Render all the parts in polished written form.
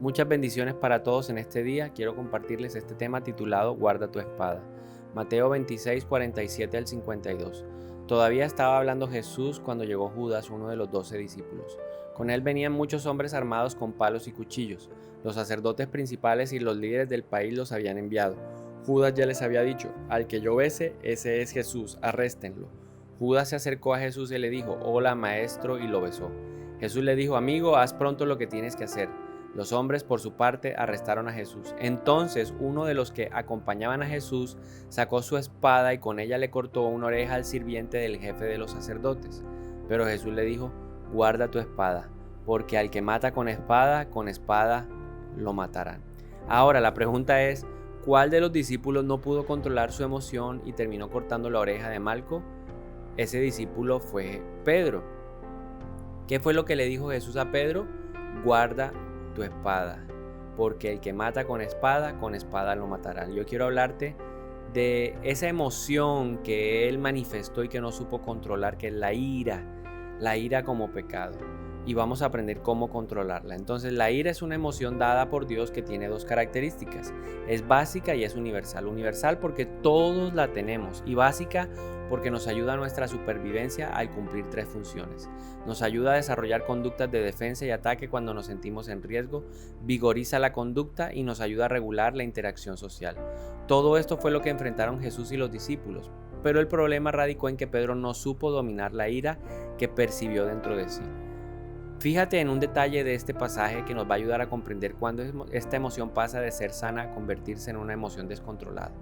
Muchas bendiciones para todos en este día. Quiero compartirles este tema titulado Guarda tu espada. Mateo 26, 47 al 52. Todavía estaba hablando Jesús cuando llegó Judas, uno de los 12 discípulos. Con él venían muchos hombres armados con palos y cuchillos. Los sacerdotes principales y los líderes del país los habían enviado. Judas ya les había dicho: al que yo bese, ese es Jesús, arréstenlo. Judas se acercó a Jesús y le dijo: hola, maestro, y lo besó. Jesús le dijo: amigo, haz pronto lo que tienes que hacer. Los hombres, por su parte, arrestaron a Jesús. Entonces uno de los que acompañaban a Jesús sacó su espada y con ella le cortó una oreja al sirviente del jefe de los sacerdotes. Pero Jesús le dijo: guarda tu espada, porque al que mata con espada lo matarán. Ahora la pregunta es: ¿cuál de los discípulos no pudo controlar su emoción y terminó cortando la oreja de Malco? Ese discípulo fue Pedro. ¿Qué fue lo que le dijo Jesús a Pedro? Guarda tu espada, porque el que mata con espada lo matarán. Yo quiero hablarte de esa emoción que él manifestó y que no supo controlar, que es la ira como pecado. Y vamos a aprender cómo controlarla. Entonces, la ira es una emoción dada por Dios que tiene dos características. Es básica y es universal. Universal porque todos la tenemos, y básica porque nos ayuda a nuestra supervivencia al cumplir tres funciones. Nos ayuda a desarrollar conductas de defensa y ataque cuando nos sentimos en riesgo, vigoriza la conducta y nos ayuda a regular la interacción social. Todo esto fue lo que enfrentaron Jesús y los discípulos, pero el problema radicó en que Pedro no supo dominar la ira que percibió dentro de sí. Fíjate en un detalle de este pasaje que nos va a ayudar a comprender cuándo esta emoción pasa de ser sana a convertirse en una emoción descontrolada.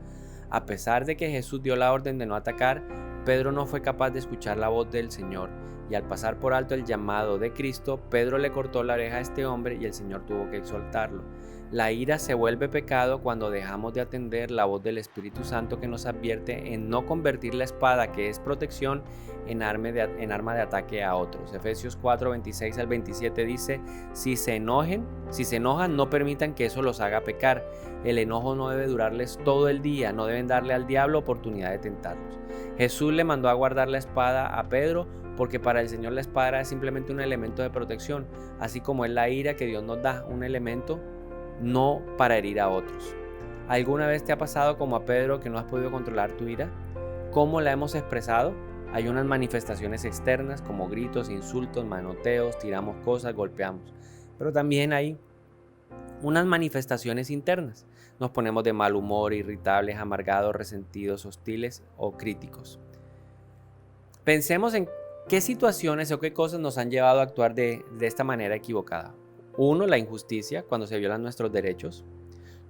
A pesar de que Jesús dio la orden de no atacar, Pedro no fue capaz de escuchar la voz del Señor, y al pasar por alto el llamado de Cristo, Pedro le cortó la oreja a este hombre y el Señor tuvo que exaltarlo. La ira se vuelve pecado cuando dejamos de atender la voz del Espíritu Santo que nos advierte en no convertir la espada, que es protección, en arma de ataque a otros. Efesios 4, 26 al 27 dice: si se enojan, no permitan que eso los haga pecar. El enojo no debe durarles todo el día, no deben darle al diablo oportunidad de tentarlos. Jesús le mandó a guardar la espada a Pedro porque para el Señor la espada es simplemente un elemento de protección, así como es la ira que Dios nos da, un elemento no para herir a otros. ¿Alguna vez te ha pasado como a Pedro que no has podido controlar tu ira? ¿Cómo la hemos expresado? Hay unas manifestaciones externas como gritos, insultos, manoteos, tiramos cosas, golpeamos. Pero también hay unas manifestaciones internas. Nos ponemos de mal humor, irritables, amargados, resentidos, hostiles o críticos. Pensemos en qué situaciones o qué cosas nos han llevado a actuar de esta manera equivocada. 1. La injusticia, cuando se violan nuestros derechos.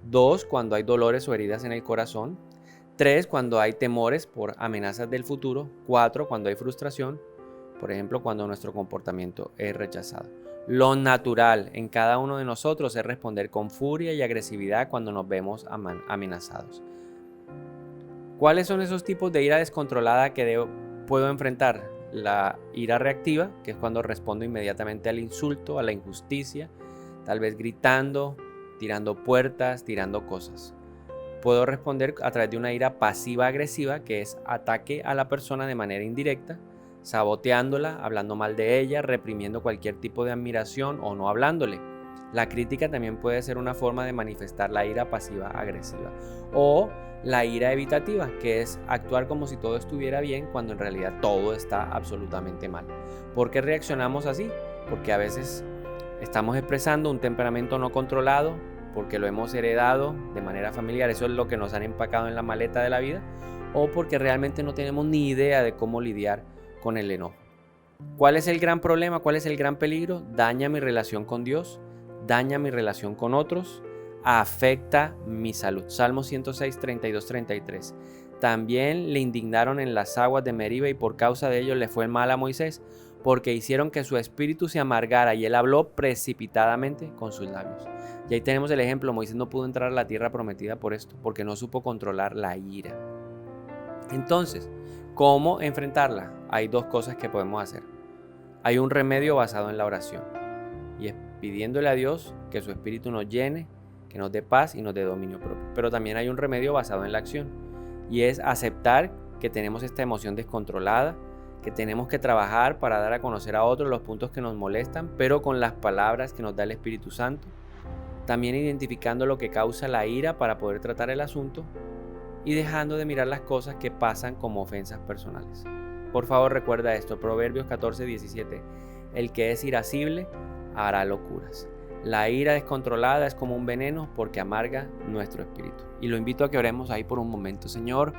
2. Cuando hay dolores o heridas en el corazón. 3. Cuando hay temores por amenazas del futuro. 4. Cuando hay frustración, por ejemplo, cuando nuestro comportamiento es rechazado. Lo natural en cada uno de nosotros es responder con furia y agresividad cuando nos vemos amenazados. ¿Cuáles son esos tipos de ira descontrolada que puedo enfrentar? La ira reactiva, que es cuando respondo inmediatamente al insulto, a la injusticia, tal vez gritando, tirando puertas, tirando cosas. Puedo responder a través de una ira pasiva-agresiva, que es ataque a la persona de manera indirecta, saboteándola, hablando mal de ella, reprimiendo cualquier tipo de admiración o no hablándole. La crítica también puede ser una forma de manifestar la ira pasiva-agresiva. O la ira evitativa, que es actuar como si todo estuviera bien cuando en realidad todo está absolutamente mal. ¿Por qué reaccionamos así? Porque a veces estamos expresando un temperamento no controlado, porque lo hemos heredado de manera familiar, eso es lo que nos han empacado en la maleta de la vida, o porque realmente no tenemos ni idea de cómo lidiar con el enojo. ¿Cuál es el gran problema? ¿Cuál es el gran peligro? Daña mi relación con Dios, daña mi relación con otros, afecta mi salud. Salmo 106, 32, 33. También le indignaron en las aguas de Meriba y por causa de ello le fue mal a Moisés, porque hicieron que su espíritu se amargara y él habló precipitadamente con sus labios. Y ahí tenemos el ejemplo: Moisés no pudo entrar a la tierra prometida por esto, porque no supo controlar la ira. Entonces, ¿cómo enfrentarla? Hay dos cosas que podemos hacer. Hay un remedio basado en la oración, y es pidiéndole a Dios que su espíritu nos llene, que nos dé paz y nos dé dominio propio. Pero también hay un remedio basado en la acción, y es aceptar que tenemos esta emoción descontrolada, que tenemos que trabajar para dar a conocer a otros los puntos que nos molestan, pero con las palabras que nos da el Espíritu Santo, También identificando lo que causa la ira para poder tratar el asunto y dejando de mirar las cosas que pasan como ofensas personales. Por favor, recuerda esto, Proverbios 14:17. El que es irascible hará locuras. La ira descontrolada es como un veneno porque amarga nuestro espíritu. Y lo invito a que oremos ahí por un momento. Señor,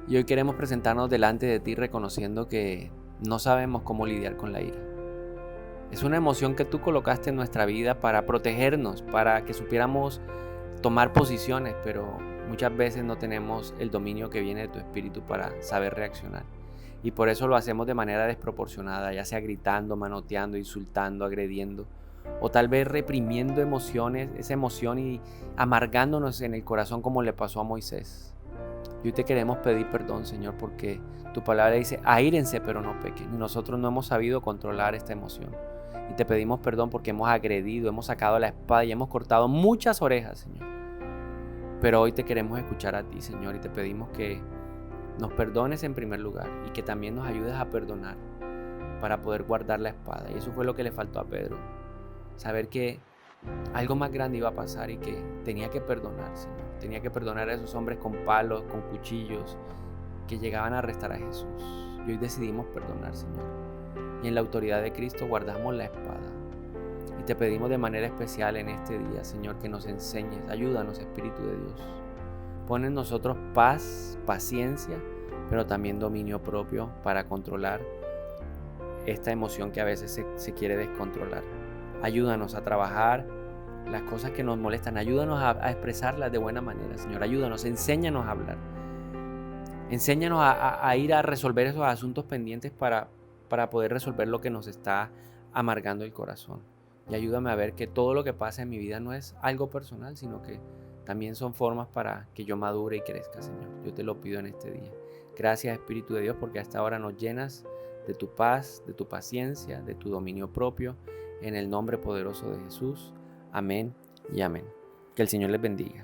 y hoy queremos presentarnos delante de ti reconociendo que no sabemos cómo lidiar con la ira. Es una emoción que tú colocaste en nuestra vida para protegernos, para que supiéramos tomar posiciones, pero muchas veces no tenemos el dominio que viene de tu espíritu para saber reaccionar. Y por eso lo hacemos de manera desproporcionada, ya sea gritando, manoteando, insultando, agrediendo, o tal vez reprimiendo emociones, esa emoción y amargándonos en el corazón como le pasó a Moisés. Y hoy te queremos pedir perdón, Señor, porque tu palabra dice, aírense pero no pequen. Y nosotros no hemos sabido controlar esta emoción. Y te pedimos perdón porque hemos agredido, hemos sacado la espada y hemos cortado muchas orejas, Señor. Pero hoy te queremos escuchar a ti, Señor, y te pedimos que nos perdones en primer lugar y que también nos ayudes a perdonar para poder guardar la espada. Y eso fue lo que le faltó a Pedro. Saber que algo más grande iba a pasar y que tenía que perdonar, Señor. Tenía que perdonar a esos hombres con palos, con cuchillos, que llegaban a arrestar a Jesús. Y hoy decidimos perdonar, Señor. Y en la autoridad de Cristo guardamos la espada. Y te pedimos de manera especial en este día, Señor, que nos enseñes. Ayúdanos, Espíritu de Dios. Pon en nosotros paz, paciencia, pero también dominio propio para controlar esta emoción que a veces se quiere descontrolar. Ayúdanos a trabajar las cosas que nos molestan. Ayúdanos a expresarlas de buena manera, Señor. Ayúdanos, enséñanos a hablar. Enséñanos a ir a resolver esos asuntos pendientes para poder resolver lo que nos está amargando el corazón. Y ayúdame a ver que todo lo que pasa en mi vida no es algo personal, sino que también son formas para que yo madure y crezca, Señor. Yo te lo pido en este día. Gracias, Espíritu de Dios, porque hasta ahora nos llenas de tu paz, de tu paciencia, de tu dominio propio. En el nombre poderoso de Jesús. Amén y amén. Que el Señor les bendiga.